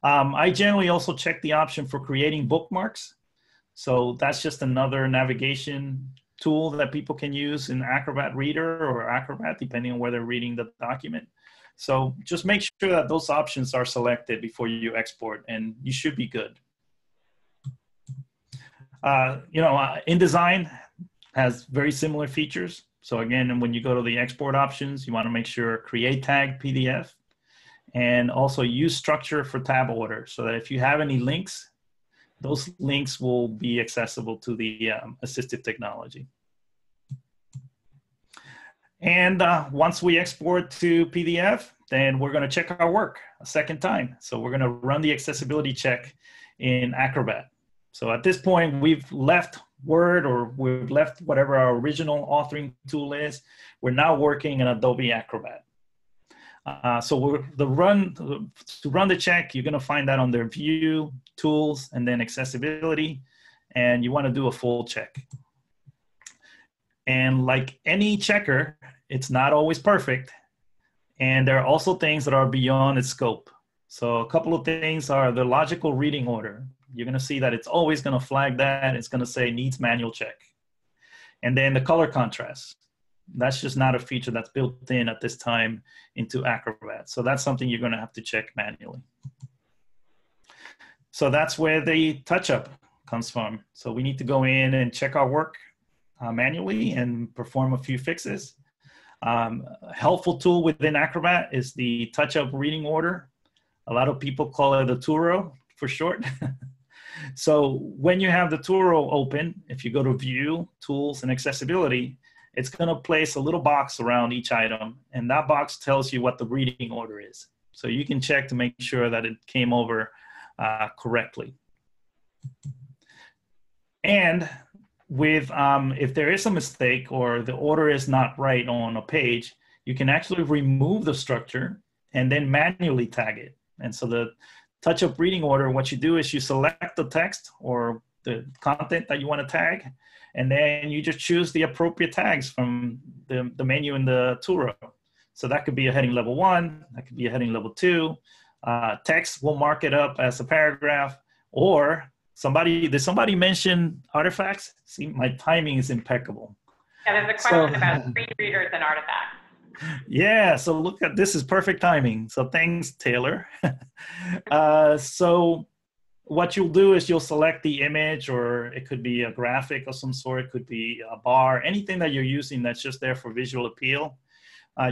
I generally also check the option for creating bookmarks. So that's just another navigation tool that people can use in Acrobat Reader or Acrobat, depending on where they're reading the document. So just make sure that those options are selected before you export, and you should be good. InDesign has very similar features. So again, when you go to the export options, you want to make sure Create Tag PDF, and also use structure for tab order, so that if you have any links, those links will be accessible to the assistive technology. And once we export to PDF, then we're going to check our work a second time. So we're going to run the accessibility check in Acrobat. So at this point, we've left Word, or we've left whatever our original authoring tool is. We're now working in Adobe Acrobat. So to run the check, you're going to find that under View, Tools, and then Accessibility. And you want to do a full check. And like any checker, it's not always perfect. And there are also things that are beyond its scope. So a couple of things are the logical reading order. You're going to see that it's always going to flag that. It's going to say needs manual check. And then the color contrast. That's just not a feature that's built in at this time into Acrobat. So that's something you're going to have to check manually. So that's where the touch-up comes from. So we need to go in and check our work manually and perform a few fixes. A helpful tool within Acrobat is the touch-up reading order. A lot of people call it a Turo for short. So when you have the Turo open, if you go to View, Tools, and Accessibility, it's going to place a little box around each item, and that box tells you what the reading order is. So you can check to make sure that it came over correctly. And with if there is a mistake or the order is not right on a page, you can actually remove the structure and then manually tag it. And so the touch-up reading order, what you do is you select the text or the content that you want to tag, and then you just choose the appropriate tags from the menu in the Turo. So that could be a heading level 1, that could be a heading level 2. Text will mark it up as a paragraph, or did somebody mention artifacts? See, my timing is impeccable. Yeah, there's a question about screen readers and artifacts. Yeah, so look at this, is perfect timing. So thanks, Taylor. So what you'll do is you'll select the image, or it could be a graphic of some sort, it could be a bar, anything that you're using that's just there for visual appeal.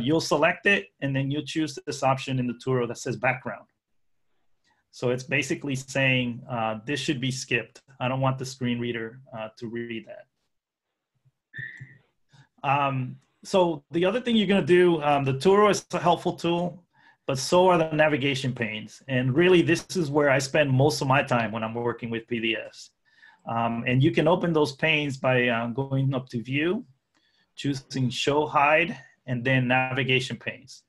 You'll select it, and then you'll choose this option in the Turo that says background. So it's basically saying this should be skipped. I don't want the screen reader to read that. So the other thing you're going to do, the Turo is a helpful tool, but so are the navigation panes. And really, this is where I spend most of my time when I'm working with PDFs. And you can open those panes by going up to View, choosing Show Hide, and then Navigation Panes.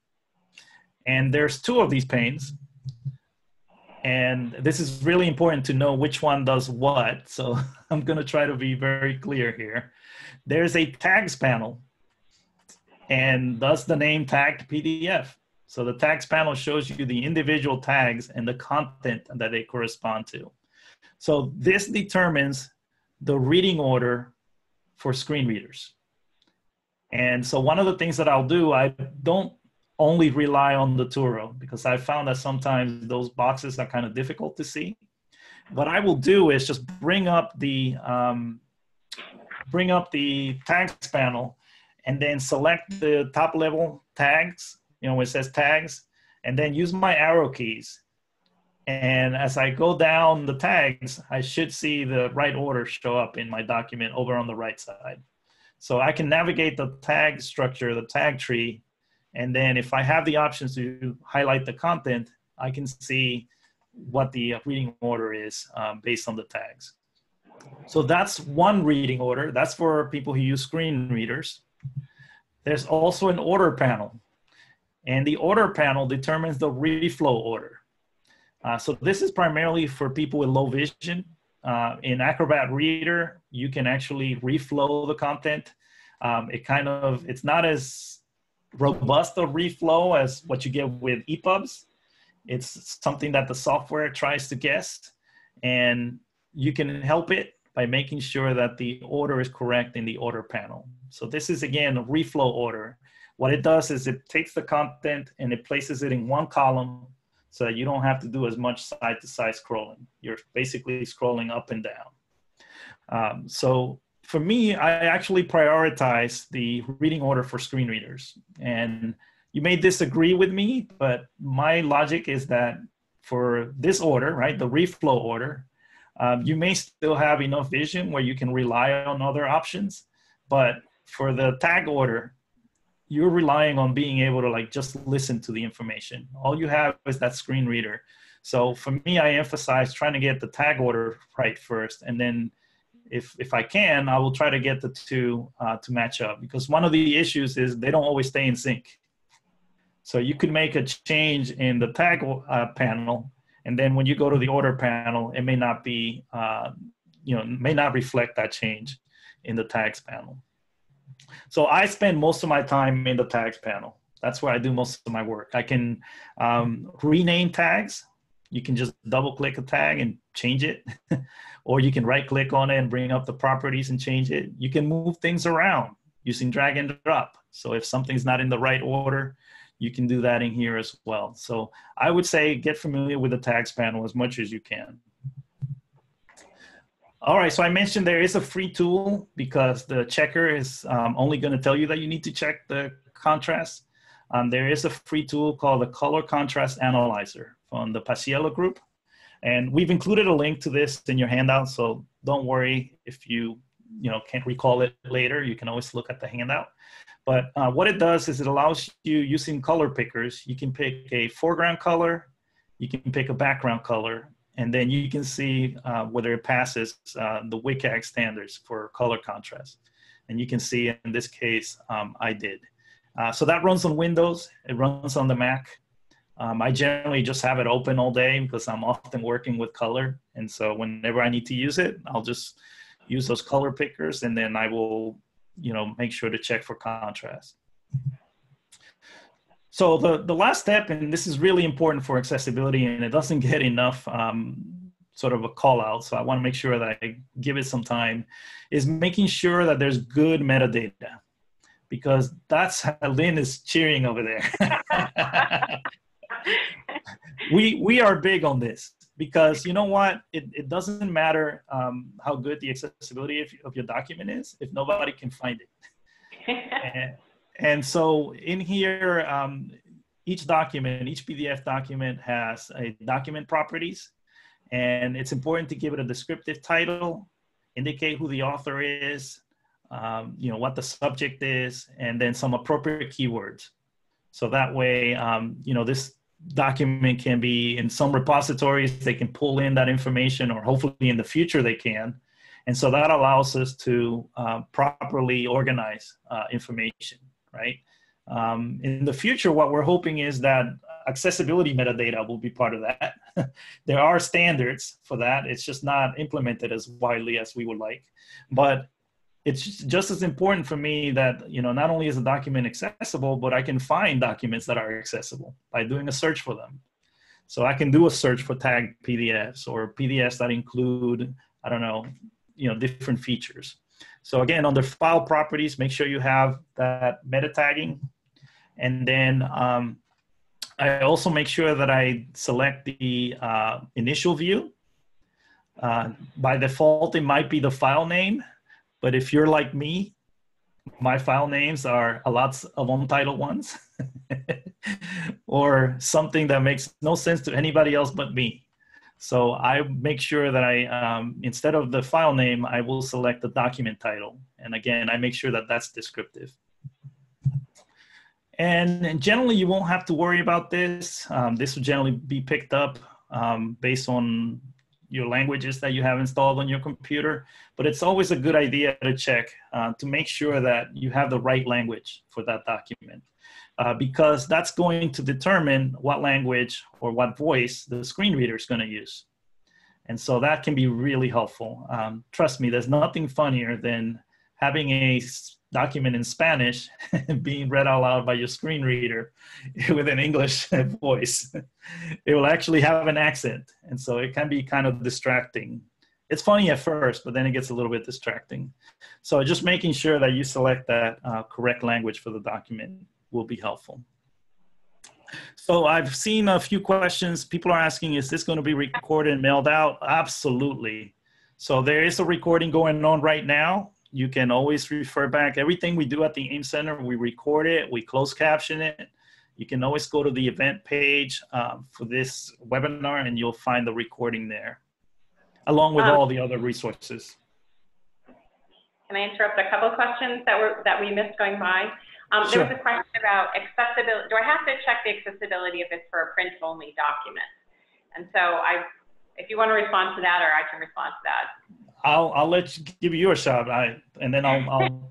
And there's two of these panes. And this is really important to know which one does what. So I'm going to try to be very clear here. There's a tags panel, and thus the name tagged PDF. So the tags panel shows you the individual tags and the content that they correspond to. So this determines the reading order for screen readers. And so one of the things that I'll do, I don't only rely on the Turo, because I found that sometimes those boxes are kind of difficult to see. What I will do is just bring up the tags panel, and then select the top level tags, where it says tags, and then use my arrow keys. And as I go down the tags, I should see the right order show up in my document over on the right side. So I can navigate the tag structure, the tag tree, and then if I have the options to highlight the content, I can see what the reading order is based on the tags. So that's one reading order. That's for people who use screen readers. There's also an order panel. And the order panel determines the reflow order. So this is primarily for people with low vision. In Acrobat Reader, you can actually reflow the content. It's not as robust a reflow as what you get with EPUBs. It's something that the software tries to guess, and you can help it by making sure that the order is correct in the order panel. So this is, again, a reflow order. What it does is it takes the content and it places it in one column so that you don't have to do as much side-to-side scrolling. You're basically scrolling up and down. So for me, I actually prioritize the reading order for screen readers. And you may disagree with me, but my logic is that for this order, right, the reflow order, you may still have enough vision where you can rely on other options. But for the tag order, you're relying on being able to just listen to the information. All you have is that screen reader. So for me, I emphasize trying to get the tag order right first, and then if I can, I will try to get the two to match up, because one of the issues is they don't always stay in sync. So you could make a change in the tag panel, and then when you go to the order panel, it may not be, may not reflect that change in the tags panel. So I spend most of my time in the tags panel. That's where I do most of my work. I can rename tags. You can just double click a tag and change it. Or you can right click on it and bring up the properties and change it. You can move things around using drag and drop. So if something's not in the right order, you can do that in here as well. So I would say get familiar with the tags panel as much as you can. All right, so I mentioned there is a free tool because the checker is only going to tell you that you need to check the contrast. There is a free tool called the Color Contrast Analyzer from the Paciello group. And we've included a link to this in your handout, so don't worry if you can't recall it later. You can always look at the handout. But what it does is it allows you, using color pickers, you can pick a foreground color, you can pick a background color, and then you can see whether it passes the WCAG standards for color contrast. And you can see in this case, I did. So that runs on Windows, it runs on the Mac. I generally just have it open all day because I'm often working with color. And so whenever I need to use it, I'll just use those color pickers, and then I will, make sure to check for contrast. So the last step, and this is really important for accessibility, and it doesn't get enough sort of a call out, so I want to make sure that I give it some time, is making sure that there's good metadata, because that's how Lynn is cheering over there. We are big on this, because you know what? It doesn't matter how good the accessibility of your document is if nobody can find it. And so in here, each PDF document has a document properties, and it's important to give it a descriptive title, indicate who the author is, what the subject is, and then some appropriate keywords. So that way, this document can be in some repositories, they can pull in that information, or hopefully in the future they can. And so that allows us to properly organize information, right? In the future, what we're hoping is that accessibility metadata will be part of that. There are standards for that. It's just not implemented as widely as we would like. But it's just as important for me that, not only is a document accessible, but I can find documents that are accessible by doing a search for them. So I can do a search for tagged PDFs or PDFs that include, I don't know, different features. So again, under file properties, make sure you have that meta tagging. And then I also make sure that I select the initial view. By default, it might be the file name. But if you're like me, my file names are a lot of untitled ones or something that makes no sense to anybody else but me. So I make sure that I, instead of the file name, I will select the document title. And again, I make sure that that's descriptive. And generally, you won't have to worry about this. This will generally be picked up based on your languages that you have installed on your computer. But it's always a good idea to check to make sure that you have the right language for that document. Because that's going to determine what language or what voice the screen reader is going to use. And so that can be really helpful. Trust me, there's nothing funnier than having a document in Spanish being read out loud by your screen reader with an English voice. It will actually have an accent. And so it can be kind of distracting. It's funny at first, but then it gets a little bit distracting. So just making sure that you select that correct language for the document will be helpful. So I've seen a few questions. People are asking, is this going to be recorded and mailed out? Absolutely. So there is a recording going on right now. You can always refer back. Everything we do at the AIM Center, we record it, we closed caption it. You can always go to the event page for this webinar and you'll find the recording there, along with all the other resources. Can I interrupt a couple of questions that we missed going by? There was a question about accessibility. Do I have to check the accessibility if it's for a print-only document? And so if you want to respond to that, or I can respond to that. I'll let you give you a shot, and then I'll.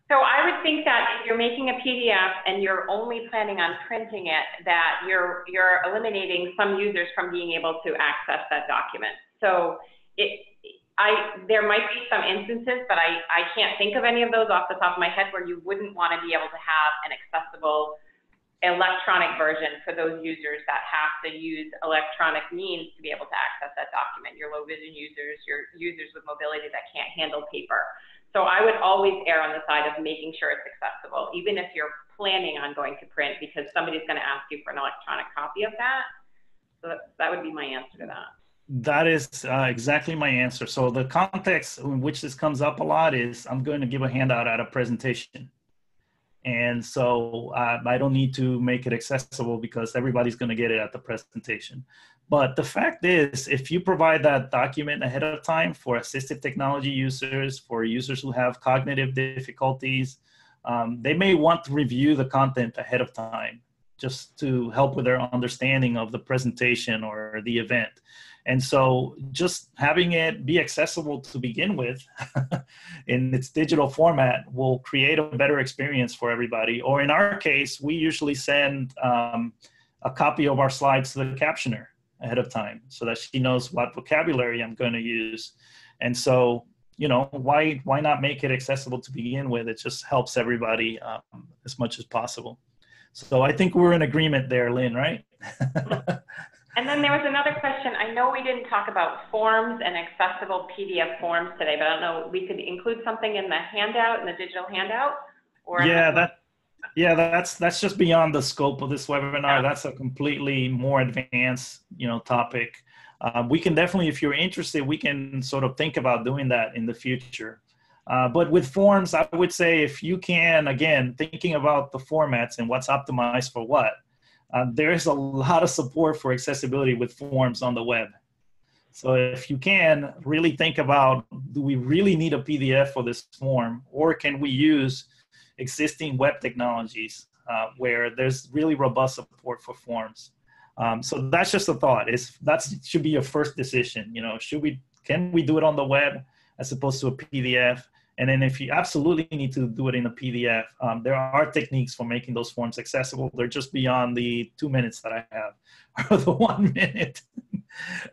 So I would think that if you're making a PDF and you're only planning on printing it, that you're eliminating some users from being able to access that document. So there might be some instances, but I can't think of any of those off the top of my head where you wouldn't want to be able to have an accessible electronic version for those users that have to use electronic means to be able to access that document. Your low vision users, your users with mobility that can't handle paper. So I would always err on the side of making sure it's accessible, even if you're planning on going to print, because somebody's going to ask you for an electronic copy of that. So that would be my answer to that. That is exactly my answer. So the context in which this comes up a lot is I'm going to give a handout at a presentation. And so I don't need to make it accessible because everybody's going to get it at the presentation. But the fact is, if you provide that document ahead of time for assistive technology users, for users who have cognitive difficulties, they may want to review the content ahead of time just to help with their understanding of the presentation or the event. And so just having it be accessible to begin with in its digital format will create a better experience for everybody. Or in our case, we usually send a copy of our slides to the captioner ahead of time so that she knows what vocabulary I'm going to use. And so, why not make it accessible to begin with? It just helps everybody as much as possible. So I think we're in agreement there, Lynn, right? And then there was another question. I know we didn't talk about forms and accessible PDF forms today, but I don't know, we could include something in the handout, in the digital handout? Or that's just beyond the scope of this webinar. Yeah. That's a completely more advanced, topic. We can definitely, if you're interested, we can sort of think about doing that in the future. But with forms, I would say if you can, again, thinking about the formats and what's optimized for what, there is a lot of support for accessibility with forms on the web. So if you can, really think about, do we really need a PDF for this form? Or can we use existing web technologies where there's really robust support for forms? So that's just a thought. That should be your first decision. Can we do it on the web as opposed to a PDF? And then if you absolutely need to do it in a PDF, there are techniques for making those forms accessible. They're just beyond the 2 minutes that I have, or the 1 minute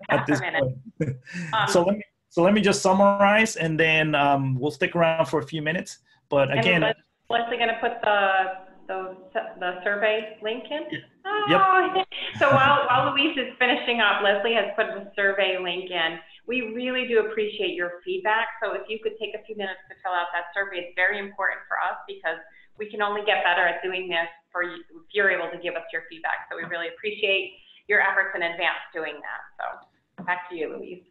at Half a this minute. point. So let me just summarize, and then we'll stick around for a few minutes. But again, and Leslie going to put the survey link in? Yep. Oh, so while Louise is finishing up, Leslie has put the survey link in. We really do appreciate your feedback. So if you could take a few minutes to fill out that survey, it's very important for us because we can only get better at doing this for you if you're able to give us your feedback. So we really appreciate your efforts in advance doing that. So back to you, Louise.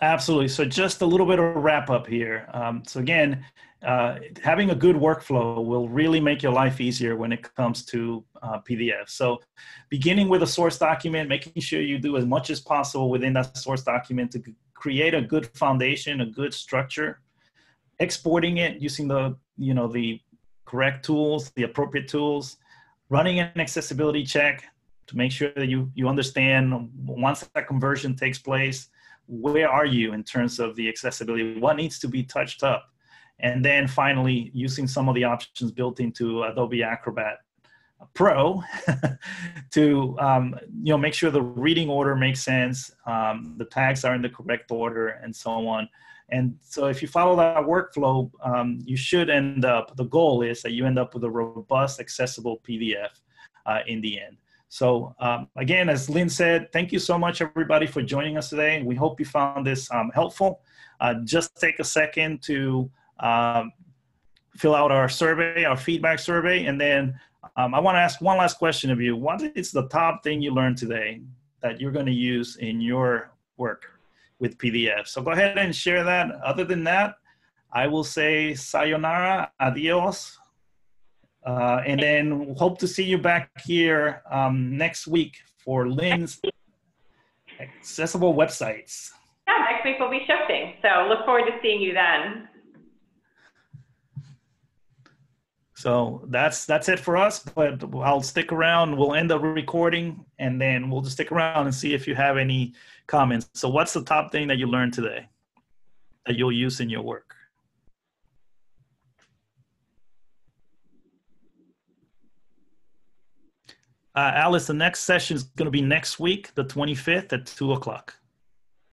Absolutely. So just a little bit of a wrap up here. So again, having a good workflow will really make your life easier when it comes to PDF. So beginning with a source document, making sure you do as much as possible within that source document to create a good foundation, a good structure, exporting it using the correct tools, the appropriate tools, running an accessibility check to make sure that you understand once that conversion takes place, where are you in terms of the accessibility? What needs to be touched up? And then finally, using some of the options built into Adobe Acrobat Pro to make sure the reading order makes sense, the tags are in the correct order, and so on. And so if you follow that workflow, you should end up, the goal is that you end up with a robust, accessible PDF in the end. So again, as Lynn said, thank you so much, everybody, for joining us today. We hope you found this helpful. Just take a second to fill out our survey, our feedback survey. And then I want to ask one last question of you. What is the top thing you learned today that you're going to use in your work with PDF? So go ahead and share that. Other than that, I will say sayonara, adios. And then hope to see you back here next week for Lynn's accessible websites. Yeah, next week we'll be shifting. So look forward to seeing you then. So that's it for us, but I'll stick around. We'll end the recording, and then we'll just stick around and see if you have any comments. So what's the top thing that you learned today that you'll use in your work? Alice, the next session is going to be next week, the 25th at 2 o'clock.